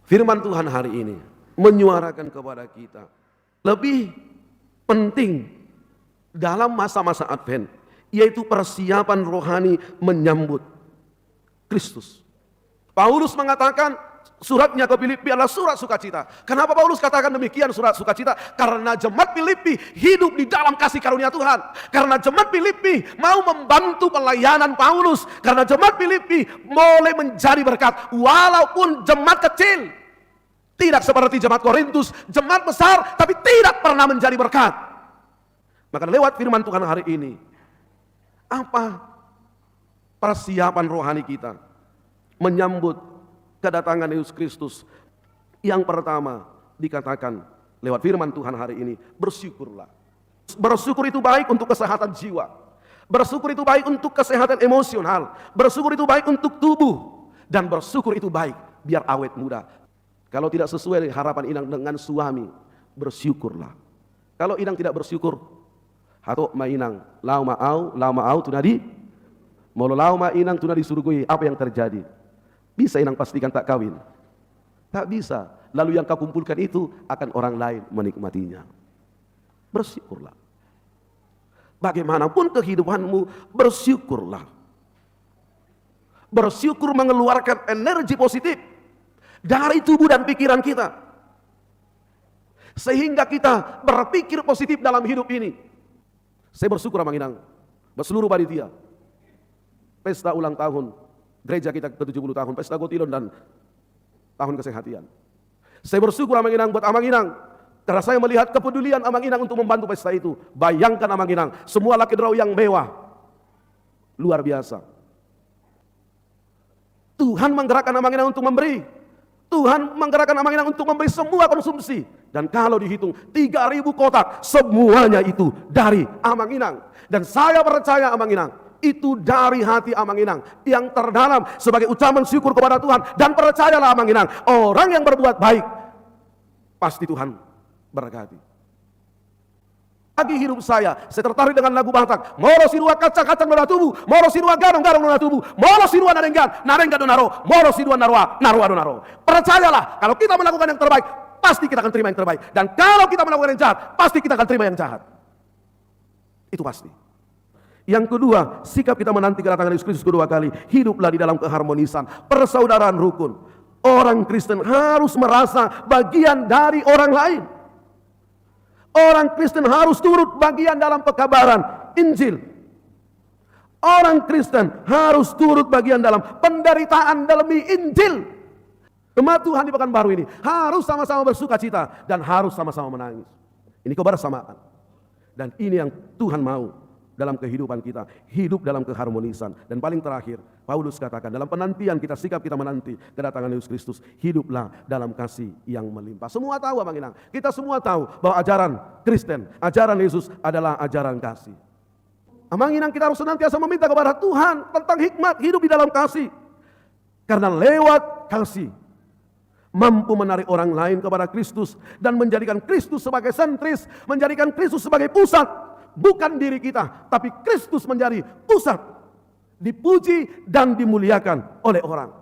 Firman Tuhan hari ini menyuarakan kepada kita lebih penting dalam masa-masa Advent, yaitu persiapan rohani menyambut Kristus. Paulus mengatakan suratnya ke Filipi adalah surat sukacita. Kenapa Paulus katakan demikian surat sukacita? Karena jemaat Filipi hidup di dalam kasih karunia Tuhan. Karena jemaat Filipi mau membantu pelayanan Paulus. Karena jemaat Filipi mulai menjadi berkat. Walaupun jemaat kecil, tidak seperti jemaat Korintus, jemaat besar tapi tidak pernah menjadi berkat. Maka lewat firman Tuhan hari ini, apa persiapan rohani kita menyambut kedatangan Yesus Kristus? Yang pertama dikatakan lewat firman Tuhan hari ini, bersyukurlah. Bersyukur itu baik untuk kesehatan jiwa. Bersyukur itu baik untuk kesehatan emosional. Bersyukur itu baik untuk tubuh. Dan bersyukur itu baik biar awet muda. Kalau tidak sesuai harapan Inang dengan suami, bersyukurlah. Kalau Inang tidak bersyukur, hato mainang lau mau tunadi molo lau ma Inang tunadi surugui, apa yang terjadi? Bisa Inang pastikan tak kawin? Tak bisa. Lalu yang kau kumpulkan itu akan orang lain menikmatinya. Bersyukurlah. Bagaimanapun kehidupanmu, bersyukurlah. Bersyukur mengeluarkan energi positif dari tubuh dan pikiran kita, sehingga kita berpikir positif dalam hidup ini. Saya bersyukur Amang Inang, seluruh panitia pesta ulang tahun gereja kita ke-70 tahun, pesta Gotilon dan tahun kesehatan. Saya bersyukur Amang Inang buat Amang Inang, karena saya melihat kepedulian Amang Inang untuk membantu pesta itu. Bayangkan Amang Inang, semua laki draw yang mewah, luar biasa. Tuhan menggerakkan Amang Inang untuk memberi. Tuhan menggerakkan Amang Inang untuk memberi semua konsumsi. Dan kalau dihitung 3.000 kotak, semuanya itu dari Amang Inang. Dan saya percaya Amang Inang, itu dari hati Amang Inang yang terdalam sebagai ucapan syukur kepada Tuhan. Dan percayalah Amang Inang, orang yang berbuat baik pasti Tuhan berkati. Lagi hidup saya tertarik dengan lagu Batak. Moro sirua kacang-kacang dona tubuh, moro sirua garong-garong dona tubuh, moro sirua narenggan donaro, moro sirua narwa donaro. Percayalah, kalau kita melakukan yang terbaik, pasti kita akan terima yang terbaik. Dan kalau kita melakukan yang jahat, pasti kita akan terima yang jahat. Itu pasti. Yang kedua, sikap kita menanti kedatangan Yesus Kristus kedua kali. Hiduplah di dalam keharmonisan, persaudaraan rukun. Orang Kristen harus merasa bagian dari orang lain. Orang Kristen harus turut bagian dalam pekabaran Injil. Orang Kristen harus turut bagian dalam penderitaan demi Injil. Jemaat Tuhan di Pekanbaru ini harus sama-sama bersuka cita dan harus sama-sama menangis. Ini kebersamaan. Dan ini yang Tuhan mau dalam kehidupan kita, hidup dalam keharmonisan. Dan paling terakhir, Paulus katakan dalam penantian kita, sikap kita menanti kedatangan Yesus Kristus, hiduplah dalam kasih yang melimpah. Semua tahu Amang Inang, kita semua tahu bahwa ajaran Kristen, ajaran Yesus adalah ajaran kasih. Amang Inang, kita harus senantiasa meminta kepada Tuhan tentang hikmat hidup di dalam kasih. Karena lewat kasih mampu menarik orang lain kepada Kristus dan menjadikan Kristus sebagai sentris, menjadikan Kristus sebagai pusat. Bukan diri kita, tapi Kristus menjadi pusat, dipuji dan dimuliakan oleh orang.